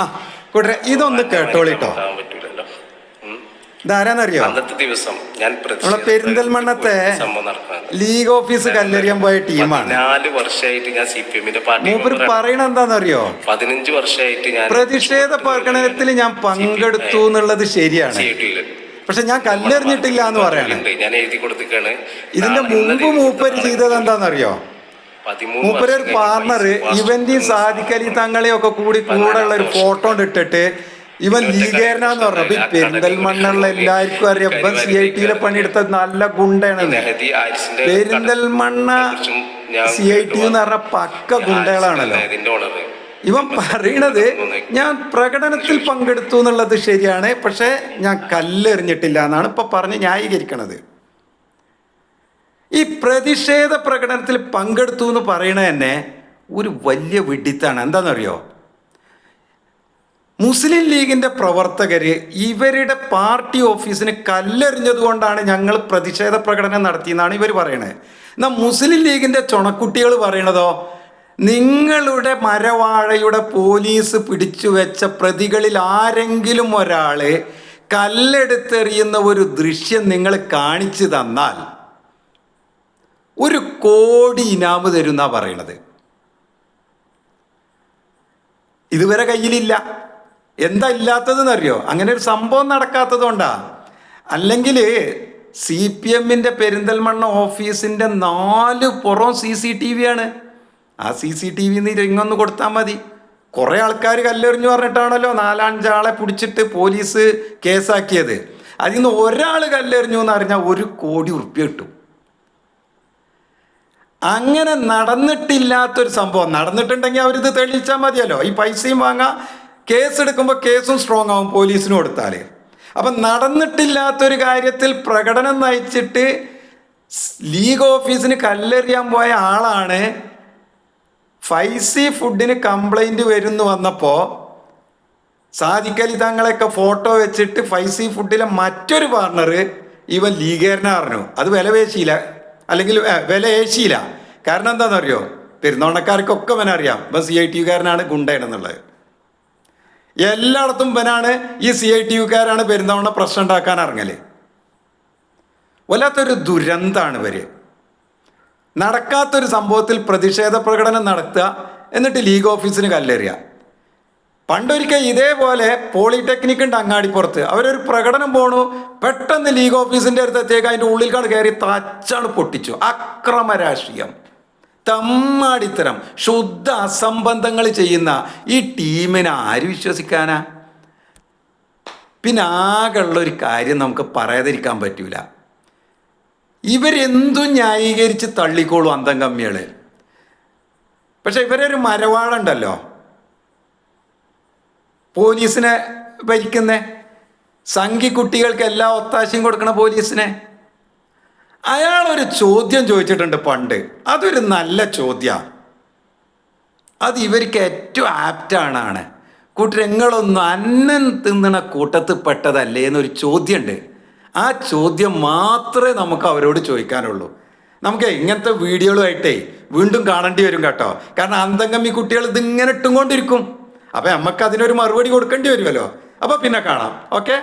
ആ കൂട്ടരെ ഇതൊന്ന് കേട്ടോളിട്ടോ. ഇതാരാന്നറിയോ? അന്നത്തെ ദിവസം ഞാൻ നമ്മളെ പെരിന്തൽമണ്ണത്തെ ലീഗ് ഓഫീസ് കല്ലെറിയാൻ പോയ ടീമാണ്. 4 വർഷമായിട്ട് ഞാൻ CPM-ന്റെ പാർട്ടി മൂപ്പര് പറയണ എന്താണെന്നറിയോ? 15 വർഷമായിട്ട് ഞാൻ പ്രതിഷേധ പ്രകടനത്തിൽ ഞാൻ പങ്കെടുത്തു എന്നുള്ളത് ശരിയാണ്, പക്ഷെ ഞാൻ കല്ലെറിഞ്ഞിട്ടില്ല എന്ന് പറയാണ്. ഞാൻ എഴുതി കൊടുത്തിക്കാണ്. ഇതിന്റെ മുമ്പ് മൂപ്പര് ചെയ്തത് എന്താണെന്നറിയോ? മൂപ്പര് ഒരു പാർട്ണർ ഇവന്റെയും സാദിഖ് അലി തങ്ങളെയും ഒക്കെ കൂടെ ഉള്ള ഒരു ഫോട്ടോ ഇട്ടിട്ട് ഇവൻ ലീഗേരനാന്ന് പറഞ്ഞു. അപ്പൊ ഈ പെരിന്തൽമണ്ണുള്ള എല്ലാവർക്കും അറിയാം ഇവൻ CIT-യിലെ പണിയെടുത്ത നല്ല ഗുണ്ടയാണ്. പെരിന്തൽമണ്ണ CIT എന്ന് പറഞ്ഞ പക്ക ഗുണ്ടകളാണല്ലോ. ഇവൻ പറയണത് ഞാൻ പ്രകടനത്തിൽ പങ്കെടുത്തു എന്നുള്ളത് ശരിയാണ്, പക്ഷെ ഞാൻ കല്ലെറിഞ്ഞിട്ടില്ല എന്നാണ് ഇപ്പൊ പറഞ്ഞ് ന്യായീകരിക്കണത്. ഈ പ്രതിഷേധ പ്രകടനത്തിൽ പങ്കെടുത്തു എന്ന് പറയണത് തന്നെ ഒരു വലിയ വിഡിത്താണ്. എന്താണെന്നറിയോ? മുസ്ലിം ലീഗിൻ്റെ പ്രവർത്തകർ ഇവരുടെ പാർട്ടി ഓഫീസിന് കല്ലെറിഞ്ഞത് കൊണ്ടാണ് ഞങ്ങൾ പ്രതിഷേധ പ്രകടനം നടത്തിയെന്നാണ് ഇവർ പറയണത്. എന്നാൽ മുസ്ലിം ലീഗിൻ്റെ ചുണക്കുട്ടികൾ പറയണതോ നിങ്ങളുടെ മരവാഴയുടെ പോലീസ് പിടിച്ചു വെച്ച പ്രതികളിൽ ആരെങ്കിലും ഒരാൾ കല്ലെടുത്തെറിയുന്ന ഒരു ദൃശ്യം നിങ്ങൾ കാണിച്ചു തന്നാൽ 1 കോടി ഇനാമ് തരുന്നാ പറയണത്. ഇതുവരെ കയ്യിലില്ല. എന്താ ഇല്ലാത്തതെന്നറിയോ? അങ്ങനെ ഒരു സംഭവം നടക്കാത്തത് കൊണ്ടാ. അല്ലെങ്കിൽ CPM-ന്റെ പെരിന്തൽമണ്ണ ഓഫീസിൻ്റെ 4 പുറം CCTV ആണ്. ആ CCTV-ന്ന് റിങ്ങൊന്ന് കൊടുത്താൽ മതി. കുറേ ആൾക്കാർ കല്ലെറിഞ്ഞു പറഞ്ഞിട്ടാണല്ലോ 4-5 ആളെ പിടിച്ചിട്ട് പോലീസ് കേസാക്കിയത്. അതിൽ നിന്ന് ഒരാൾ കല്ലെറിഞ്ഞു എന്ന് അറിഞ്ഞാൽ 1 കോടി ഉറുപ്പ്യ കിട്ടും. അങ്ങനെ നടന്നിട്ടില്ലാത്തൊരു സംഭവം നടന്നിട്ടുണ്ടെങ്കിൽ അവരിത് തെളിയിച്ചാൽ മതിയല്ലോ. ഈ പൈസയും വാങ്ങാം, കേസ് എടുക്കുമ്പോൾ കേസും സ്ട്രോങ് ആവും പോലീസിന് കൊടുത്താൽ. അപ്പം നടന്നിട്ടില്ലാത്തൊരു കാര്യത്തിൽ പ്രകടനം നയിച്ചിട്ട് ലീഗ് ഓഫീസിന് കല്ലെറിയാൻ പോയ ആളാണ്. ഫൈസി ഫുഡിന് കംപ്ലൈൻറ്റ് വരുന്നു വന്നപ്പോൾ സാദിഖ് അലി തങ്ങളെയൊക്കെ ഫോട്ടോ വെച്ചിട്ട് ഫൈസി ഫുഡിലെ മറ്റൊരു പാർട്ണർ ഇവൻ ലീഗേരനെ അറിഞ്ഞു. അത് വില പേശിയില്ല, അല്ലെങ്കിൽ വില ഏശിയില്ല. കാരണം എന്താണെന്നറിയോ? പെരുന്തോണക്കാർക്കൊക്കെ ഇവനറിയാം ഇവൻ CIT-കാരനാണ്, ഗുണ്ടയാണെന്നുള്ളത്. എല്ലായിടത്തും ഇവനാണ് ഈ CIT-കാരാണ് പെരുന്തോണ പ്രശ്നം ഉണ്ടാക്കാൻ ഇറങ്ങല്. വല്ലാത്തൊരു ദുരന്താണ് ഇവർ. നടക്കാത്തൊരു സംഭവത്തിൽ പ്രതിഷേധ പ്രകടനം നടത്തുക, എന്നിട്ട് ലീഗ് ഓഫീസിന് കല്ലെറിയുക. പണ്ടൊരിക്കൽ ഇതേപോലെ പോളിടെക്നിക് ഉണ്ട് അങ്ങാടിപ്പുറത്ത്, അവരൊരു പ്രകടനം പോണു, പെട്ടെന്ന് ലീഗ് ഓഫീസിൻ്റെ അടുത്തേക്ക് അതിൻ്റെ ഉള്ളിൽ കയറി തച്ചാണ് പൊട്ടിച്ചു. അക്രമ രാഷ്ട്രീയം, തമ്മാടിത്തരം, ശുദ്ധ അസംബന്ധങ്ങൾ ചെയ്യുന്ന ഈ ടീമിനെ ആര് വിശ്വസിക്കാനാ? പിന്നെ ആകെയുള്ളൊരു കാര്യം നമുക്ക് പറയാതിരിക്കാൻ പറ്റൂല, ഇവരെന്തും ന്യായീകരിച്ച് തള്ളിക്കോളൂ അന്തം കമ്മികൾ. പക്ഷെ ഇവരൊരു മരവാളുണ്ടല്ലോ പോലീസിനെ ഭരിക്കുന്ന, സംഘി കുട്ടികൾക്ക് എല്ലാ ഒത്താശയും കൊടുക്കണ പോലീസിനെ, അയാളൊരു ചോദ്യം ചോദിച്ചിട്ടുണ്ട് പണ്ട്. അതൊരു നല്ല ചോദ്യമാണ്. അത് ഇവർക്ക് ഏറ്റവും ആപ്റ്റാണ്. കൂട്ടരങ്ങളൊന്നും അന്നം തിന്നണ കൂട്ടത്തിൽ പെട്ടതല്ലേ എന്നൊരു ചോദ്യമുണ്ട്. ആ ചോദ്യം മാത്രമേ നമുക്ക് അവരോട് ചോദിക്കാനുള്ളൂ. നമുക്ക് ഇങ്ങനത്തെ വീഡിയോകളുമായിട്ടേ വീണ്ടും കാണേണ്ടി വരും കേട്ടോ. കാരണം അന്തംഗമ്മി കുട്ടികൾ ഇതിങ്ങനെ ഇട്ടും കൊണ്ടിരിക്കും. അപ്പം നമുക്ക് അതിനൊരു മറുപടി കൊടുക്കേണ്ടി വരുമല്ലോ. അപ്പോൾ പിന്നെ കാണാം. ഓക്കെ.